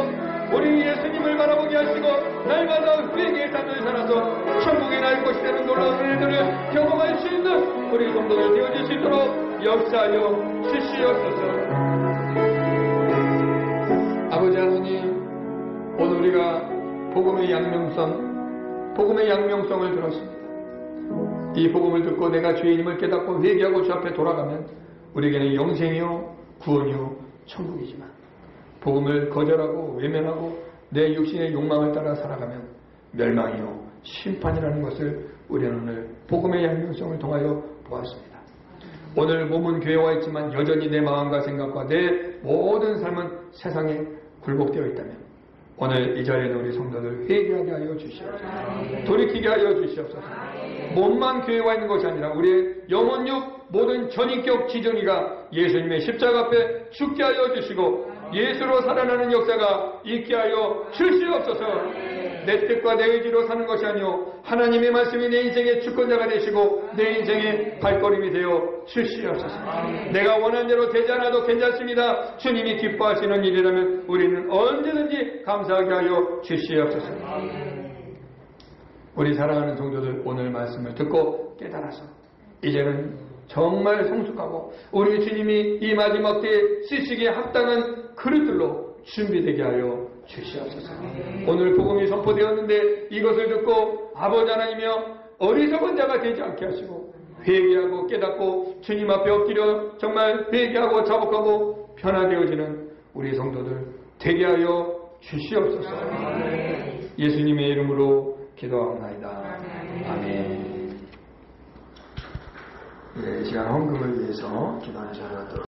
우리 예수님을 바라보게 하시고 날마다 회개의 삶을 살아서 천국이 나의 것이 되는 놀라운 은혜들을 경험할 수 있는 우리 성도들 되어질 수 있도록 역사하여 주시옵소서. 아버지 하나님, 오늘 우리가 복음의 양명성을 들었습니다. 이 복음을 듣고 내가 죄인임을 깨닫고 회개하고 주 앞에 돌아가면 우리에게는 영생이요 구원이요 천국이지만 복음을 거절하고 외면하고 내 육신의 욕망을 따라 살아가면 멸망이요 심판이라는 것을 우리는 오늘 복음의 양명성을 통하여 보았습니다. 오늘 몸은 교회에 와 있지만 여전히 내 마음과 생각과 내 모든 삶은 세상에 굴복되어 있다면 오늘 이 자리에 있는 우리 성도들 회개하게 하여 주시옵소서. 돌이키게 하여 주시옵소서. 몸만 교회에 와 있는 것이 아니라 우리의 영혼육 모든 전인격 지정이가 예수님의 십자가 앞에 죽게 하여 주시고 예수로 살아나는 역사가 있게 하여 주시옵소서. 내 뜻과 내 의지로 사는 것이 아니오 하나님의 말씀이 내 인생의 주권자가 되시고 내 인생의 발걸음이 되어 주시옵소서. 내가 원하는 대로 되지 않아도 괜찮습니다. 주님이 기뻐하시는 일이라면 우리는 언제든지 감사하게 하여 주시옵소서. 우리 사랑하는 성도들 오늘 말씀을 듣고 깨달아서 이제는 정말 성숙하고 우리 주님이 이 마지막 때에 쓰시기에 합당한 그릇들로 준비되게 하여 주시옵소서. 오늘 복음이 선포되었는데 이것을 듣고 아버지 하나님이여 어리석은 자가 되지 않게 하시고 회개하고 깨닫고 주님 앞에 엎드려 정말 회개하고 자복하고 변화되어지는 우리 성도들 되게 하여 주시옵소서. 예수님의 이름으로 기도하옵나이다. 아멘. 이 시간 헌금을 위해서 기도하는 시간을 갖도록